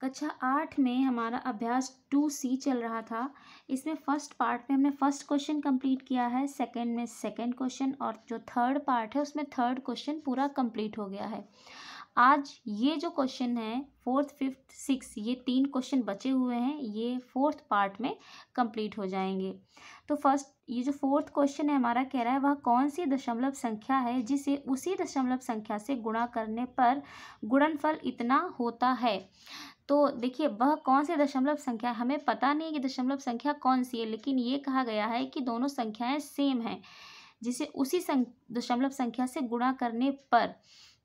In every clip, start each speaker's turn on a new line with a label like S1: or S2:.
S1: कक्षा 8 में हमारा अभ्यास 2C चल रहा था। इसमें फर्स्ट पार्ट में हमने फर्स्ट क्वेश्चन कंप्लीट किया है, सेकंड में सेकंड क्वेश्चन और जो थर्ड पार्ट है उसमें थर्ड क्वेश्चन पूरा कंप्लीट हो गया है। आज ये जो क्वेश्चन है फोर्थ, फिफ्थ, सिक्स, ये 3 क्वेश्चन बचे हुए हैं, ये फोर्थ पार्ट में कंप्लीट हो जाएंगे। तो फर्स्ट ये जो फोर्थ क्वेश्चन है हमारा कह रहा है वह कौन सी दशमलव संख्या है जिसे उसी दशमलव संख्या से गुणा करने पर गुणनफल इतना होता है। तो देखिए वह कौन सी दशमलव संख्या, हमें पता नहीं है कि दशमलव संख्या कौन सी है, लेकिन ये कहा गया है कि दोनों संख्याएं सेम हैं जिसे उसी दशमलव संख्या से गुणा करने पर।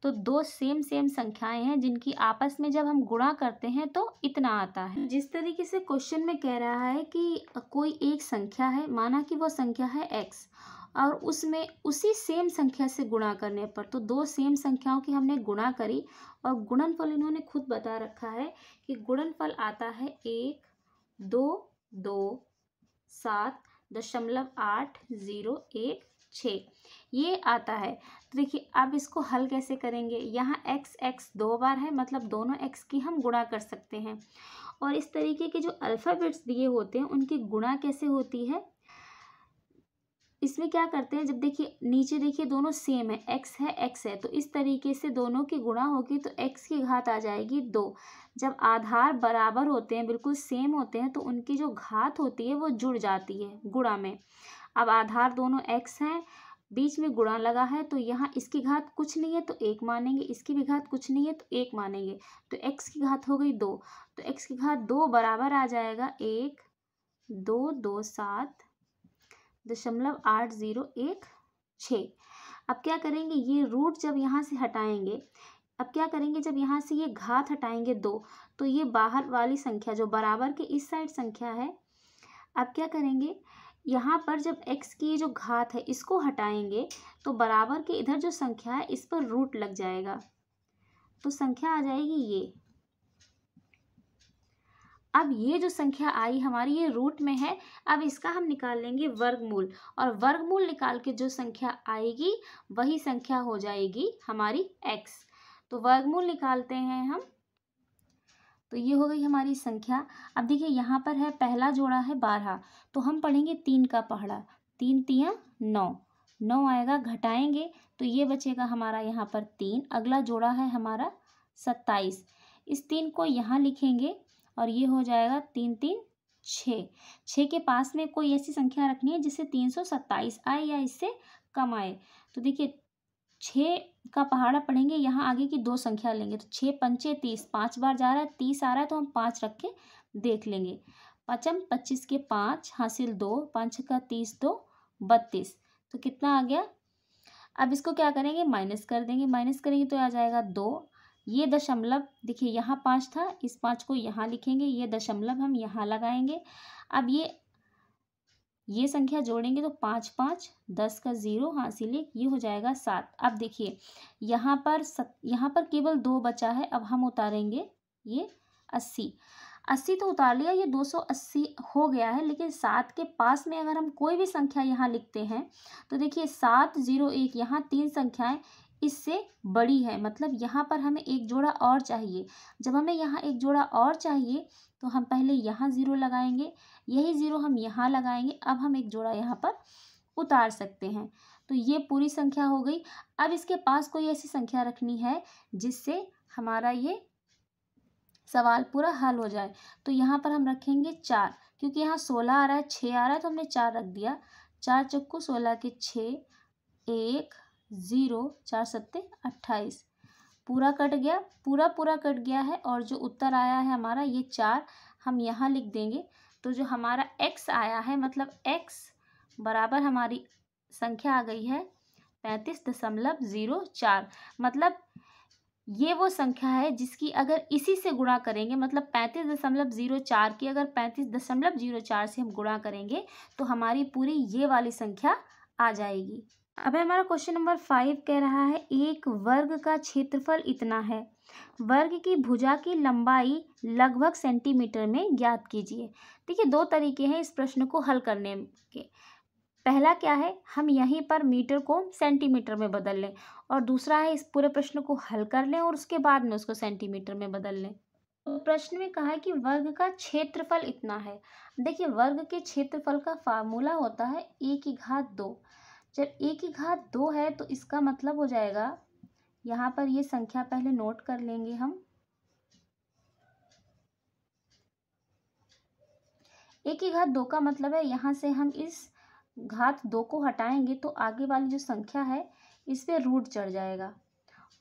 S1: तो दो सेम संख्याएं हैं जिनकी आपस में जब हम गुणा करते हैं तो इतना आता है। जिस तरीके से क्वेश्चन में कह रहा है कि कोई एक संख्या है, माना कि वो संख्या है x और उसमें उसी सेम संख्या से गुणा करने पर, तो दो सेम संख्याओं की हमने गुणा करी और गुणनफल इन्होंने खुद बता रखा है कि गुणनफल आता है 1,2,2,7,8,0,1,6 ये आता है। तो देखिए अब इसको हल कैसे करेंगे, यहाँ x दो बार है मतलब दोनों x की हम गुणा कर सकते हैं। और इस तरीके के जो अल्फ़ाबेट्स दिए होते हैं उनकी गुणा कैसे होती है, इसमें क्या करते हैं, जब देखिए नीचे देखिए दोनों सेम है, x है, तो इस तरीके से दोनों की गुणा होगी तो x की घात आ जाएगी 2। जब आधार बराबर होते हैं, बिल्कुल सेम होते हैं, तो उनकी जो घात होती है वो जुड़ जाती है गुणा में। अब आधार दोनों x हैं, बीच में गुणा लगा है, तो यहाँ इसकी घात कुछ नहीं है तो 1 मानेंगे, इसकी भी घात कुछ नहीं है तो 1 मानेंगे, तो x की घात हो गई 2, तो x की घात 2 बराबर आ जाएगा 1,2,2,7,8,0,1,6। अब क्या करेंगे, ये रूट जब यहाँ से हटाएंगे, अब क्या करेंगे, जब यहाँ से ये घात हटाएंगे 2, तो ये बाहर वाली संख्या जो बराबर के इस साइड संख्या है, अब क्या करेंगे, यहाँ पर जब x की ये जो घात है इसको हटाएंगे तो बराबर के इधर जो संख्या है इस पर रूट लग जाएगा, तो संख्या आ जाएगी ये। अब ये जो संख्या आई हमारी ये रूट में है, अब इसका हम निकाल लेंगे वर्गमूल, और वर्गमूल निकाल के जो संख्या आएगी वही संख्या हो जाएगी हमारी x। तो वर्गमूल निकालते हैं हम, तो ये हो गई हमारी संख्या। अब देखिए यहाँ पर है पहला जोड़ा है 12, तो हम पढ़ेंगे 3 का पहाड़ा, 3 तियाँ 9, 9 आएगा, घटाएंगे तो ये बचेगा हमारा यहाँ पर 3। अगला जोड़ा है हमारा 27, इस 3 को यहाँ लिखेंगे और ये हो जाएगा 3 3 6। 6 के पास में कोई ऐसी संख्या रखनी है जिससे 327 आए या इससे कम आए। तो देखिए 6 का पहाड़ा पढ़ेंगे, यहाँ आगे की 2 संख्या लेंगे, तो 6 पंचे 30, 5 बार जा रहा है 30 आ रहा है तो हम 5 रख के देख लेंगे। पचम 25 के 5 हासिल 2, 5 का 30 2 32, तो कितना आ गया। अब इसको क्या करेंगे, माइनस कर देंगे, माइनस करेंगे तो आ जाएगा 2। ये दशमलव देखिए यहाँ 5 था, इस 5 को यहाँ लिखेंगे, ये दशमलव हम यहाँ लगाएंगे। अब ये संख्या जोड़ेंगे तो 5 5 10 का 0 हासिल 1, ये हो जाएगा 7। अब देखिए यहाँ पर केवल 2 बचा है, अब हम उतारेंगे ये 80 तो उतार लिया, ये 280 हो गया है, लेकिन 7 के पास में अगर हम कोई भी संख्या यहाँ लिखते हैं तो देखिए 7 0 1, यहाँ 3 संख्याएं इससे बड़ी है, मतलब यहाँ पर हमें एक जोड़ा और चाहिए। जब हमें यहाँ एक जोड़ा और चाहिए तो हम पहले यहाँ 0 लगाएंगे, यही 0 हम यहाँ लगाएंगे, अब हम एक जोड़ा यहाँ पर उतार सकते हैं, तो ये पूरी संख्या हो गई। अब इसके पास कोई ऐसी संख्या रखनी है जिससे हमारा ये सवाल पूरा हल हो जाए, तो यहाँ पर हम रखेंगे 4, क्योंकि यहाँ 16 आ रहा है, 6 आ रहा है, तो हमने 4 रख दिया। 4 चौको 16 के 6, 1 0, 4 सत्ते 28, पूरा कट गया, पूरा कट गया है, और जो उत्तर आया है हमारा ये 4 हम यहाँ लिख देंगे। तो जो हमारा x आया है, मतलब x बराबर हमारी संख्या आ गई है 35.04, मतलब ये वो संख्या है जिसकी अगर इसी से गुणा करेंगे, मतलब 35.04 की अगर 35.04 से हम गुणा करेंगे तो हमारी पूरी ये वाली संख्या आ जाएगी। अब हमारा क्वेश्चन नंबर 5 कह रहा है एक वर्ग का क्षेत्रफल इतना है, वर्ग की भुजा की लंबाई लगभग सेंटीमीटर में ज्ञात कीजिए। देखिए 2 तरीके हैं इस प्रश्न को हल करने के। पहला क्या है, हम यहीं पर मीटर को सेंटीमीटर में बदल लें, और दूसरा है इस पूरे प्रश्न को हल कर लें और उसके बाद में उसको सेंटीमीटर में बदल लें। तो प्रश्न में कहा है कि वर्ग का क्षेत्रफल इतना है। देखिए वर्ग के क्षेत्रफल का फार्मूला होता है a की घात 2। जब a की घात 2 है तो इसका मतलब हो जाएगा, यहाँ पर ये संख्या पहले नोट कर लेंगे हम। a की घात 2 का मतलब है यहाँ से हम इस घात 2 को हटाएंगे तो आगे वाली जो संख्या है इस पे रूट चढ़ जाएगा,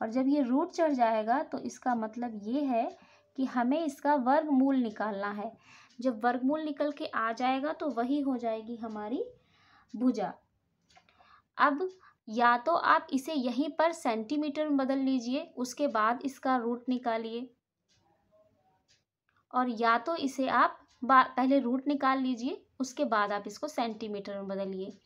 S1: और जब ये रूट चढ़ जाएगा तो इसका मतलब ये है कि हमें इसका वर्गमूल निकालना है। जब वर्गमूल निकल के आ जाएगा तो वही हो जाएगी हमारी भुजा। अब या तो आप इसे यहीं पर सेंटीमीटर में बदल लीजिए, उसके बाद इसका रूट निकालिए, और या तो इसे आप पहले रूट निकाल लीजिए, उसके बाद आप इसको सेंटीमीटर में बदलिए।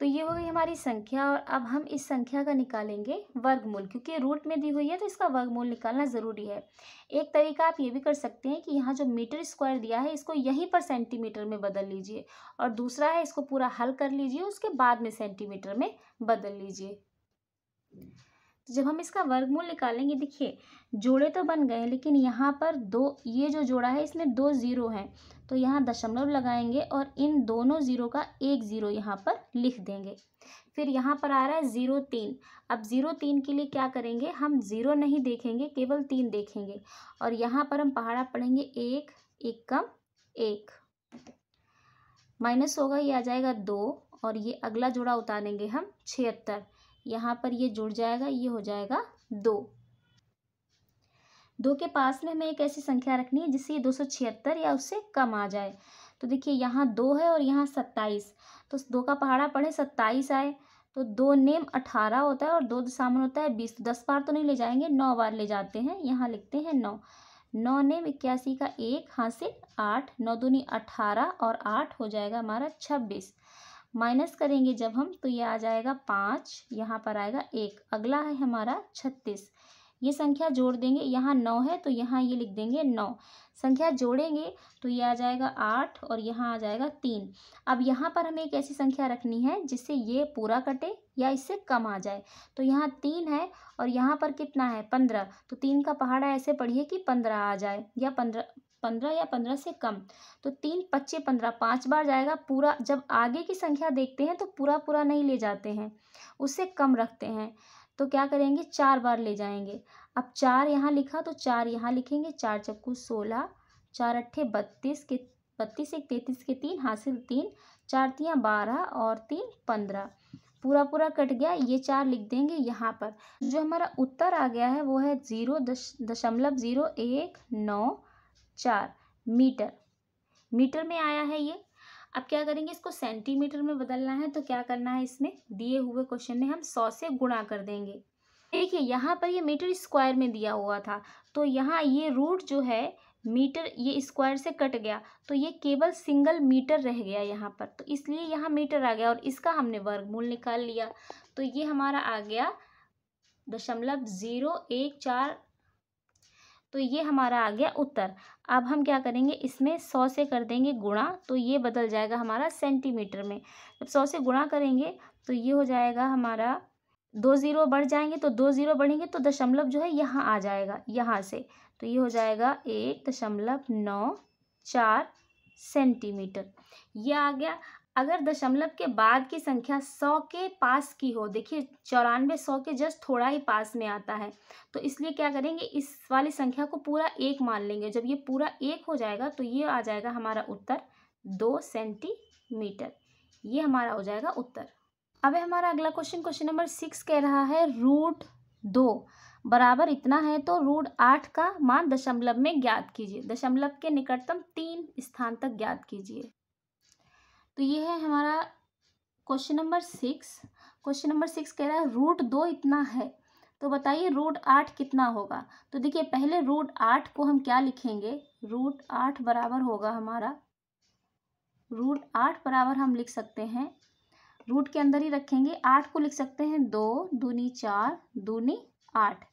S1: तो ये हो गई हमारी संख्या, और अब हम इस संख्या का निकालेंगे वर्गमूल, क्योंकि रूट में दी हुई है तो इसका वर्गमूल निकालना ज़रूरी है। एक तरीका आप ये भी कर सकते हैं कि यहाँ जो मीटर स्क्वायर दिया है इसको यहीं पर सेंटीमीटर में बदल लीजिए, और दूसरा है इसको पूरा हल कर लीजिए, उसके बाद में सेंटीमीटर में बदल लीजिए। जब हम इसका वर्गमूल निकालेंगे, देखिए जोड़े तो बन गए लेकिन यहाँ पर दो, ये जो जोड़ा है इसमें 2 ज़ीरो हैं, तो यहाँ दशमलव लगाएंगे और इन दोनों ज़ीरो का एक ज़ीरो यहाँ पर लिख देंगे। फिर यहाँ पर आ रहा है 0,3। अब 0,3 के लिए क्या करेंगे, हम 0 नहीं देखेंगे, केवल 3 देखेंगे, और यहाँ पर हम पहाड़ा पढ़ेंगे 1, 1 कम 1, माइनस होगा, ये आ जाएगा 2, और ये अगला जोड़ा उतारेंगे हम 76, यहाँ पर ये जुड़ जाएगा, ये हो जाएगा 2 के पास में हमें एक ऐसी संख्या रखनी है जिससे ये 276 या उससे कम आ जाए। तो देखिए यहाँ 2 है और यहाँ 27, तो 2 का पहाड़ा पढ़े 27 आए, तो 2 नेम 18 होता है और 2 सामने होता है 20। 10 बार तो नहीं ले जाएंगे, 9 बार ले जाते हैं, यहाँ लिखते हैं 9। 9 नेम 81 का 1 हासिल 8, 9 दूनी 18 और 8 हो जाएगा हमारा 26। माइनस करेंगे जब हम तो ये आ जाएगा 5, यहाँ पर आएगा 1, अगला है हमारा 36। ये संख्या जोड़ देंगे, यहाँ 9 है तो यहाँ ये लिख देंगे 9, संख्या जोड़ेंगे तो ये आ जाएगा 8 और यहाँ आ जाएगा 3। अब यहाँ पर हमें एक ऐसी संख्या रखनी है जिससे ये पूरा कटे या इससे कम आ जाए। तो यहाँ 3 है और यहाँ पर कितना है 15, तो 3 का पहाड़ा ऐसे पढ़िए कि 15 आ जाए, या 15 या 15 से कम। तो 3 25 15, 5 बार जाएगा पूरा। जब आगे की संख्या देखते हैं तो पूरा पूरा नहीं ले जाते हैं, उससे कम रखते हैं, तो क्या करेंगे 4 बार ले जाएंगे। अब 4 यहाँ लिखा तो 4 यहाँ लिखेंगे, 4 चक्कू 16, 4 अट्ठे 32 के 32 एक 33 के 3 हासिल 3, 4 तियाँ 12 और 3 15, पूरा पूरा कट गया, ये 4 लिख देंगे यहाँ पर। जो हमारा उत्तर आ गया है वो है 0.0194 मीटर। मीटर में आया है ये। अब क्या करेंगे, इसको सेंटीमीटर में बदलना है, तो क्या करना है, इसमें दिए हुए क्वेश्चन में हम 100 से गुणा कर देंगे। देखिए यहाँ पर ये मीटर स्क्वायर में दिया हुआ था, तो यहाँ ये रूट जो है मीटर ये स्क्वायर से कट गया, तो ये केवल सिंगल मीटर रह गया यहाँ पर, तो इसलिए यहाँ मीटर आ गया और इसका हमने वर्गमूल निकाल लिया। तो ये हमारा आ गया 0.014, तो ये हमारा आ गया उत्तर। अब हम क्या करेंगे, इसमें 100 से कर देंगे गुणा, तो ये बदल जाएगा हमारा सेंटीमीटर में। जब 100 से गुणा करेंगे तो ये हो जाएगा हमारा, 2 ज़ीरो बढ़ जाएंगे तो 2 ज़ीरो बढ़ेंगे तो दशमलव जो है यहाँ आ जाएगा, यहाँ से, तो ये हो जाएगा 1.94 सेंटीमीटर, ये आ गया। अगर दशमलव के बाद की संख्या 100 के पास की हो, देखिए 94 100 के जस्ट थोड़ा ही पास में आता है, तो इसलिए क्या करेंगे, इस वाली संख्या को पूरा 1 मान लेंगे। जब ये पूरा 1 हो जाएगा तो ये आ जाएगा हमारा उत्तर 2 सेंटीमीटर, ये हमारा हो जाएगा उत्तर। अब हमारा अगला क्वेश्चन नंबर 6 कह रहा है √2 बराबर इतना है, तो √8 का मान दशमलव में ज्ञात कीजिए, दशमलव के निकटतम 3 स्थान तक ज्ञात कीजिए। तो ये है हमारा क्वेश्चन नंबर 6। क्वेश्चन नंबर 6 कह रहा है √2 इतना है, तो बताइए √8 कितना होगा। तो देखिए पहले √8 को हम क्या लिखेंगे, √8 बराबर होगा हमारा, √8 बराबर हम लिख सकते हैं, रूट के अंदर ही रखेंगे, 8 को लिख सकते हैं 2 दूनी 4 दूनी 8।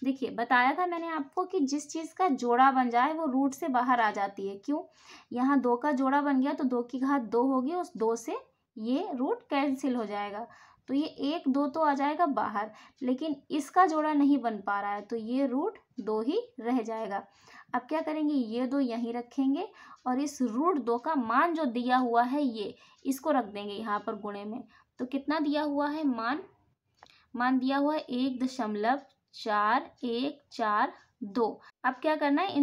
S1: देखिए बताया था मैंने आपको कि जिस चीज़ का जोड़ा बन जाए वो रूट से बाहर आ जाती है। क्यों, यहाँ 2 का जोड़ा बन गया तो 2 की घात 2 होगी, उस 2 से ये रूट कैंसिल हो जाएगा, तो ये 1 2 तो आ जाएगा बाहर, लेकिन इसका जोड़ा नहीं बन पा रहा है, तो ये रूट 2 ही रह जाएगा। अब क्या करेंगे, ये 2 यहीं रखेंगे और इस रूट 2 का मान जो दिया हुआ है ये, इसको रख देंगे यहाँ पर गुणे में। तो कितना दिया हुआ है मान दिया हुआ है 1.4142। अब क्या करना है,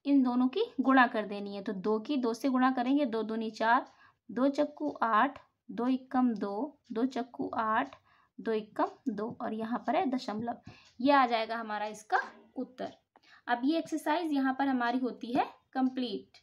S1: इन दोनों की गुणा कर देनी है। तो 2 की 2 से गुणा करेंगे, 2 दूनी 4, 2 चक्कू 8, 2 एकम 2, 2 चक्कू 8, 2 एकम 2 और यहाँ पर है दशमलव। ये आ जाएगा हमारा इसका उत्तर। अब ये एक्सरसाइज यहाँ पर हमारी होती है कंप्लीट।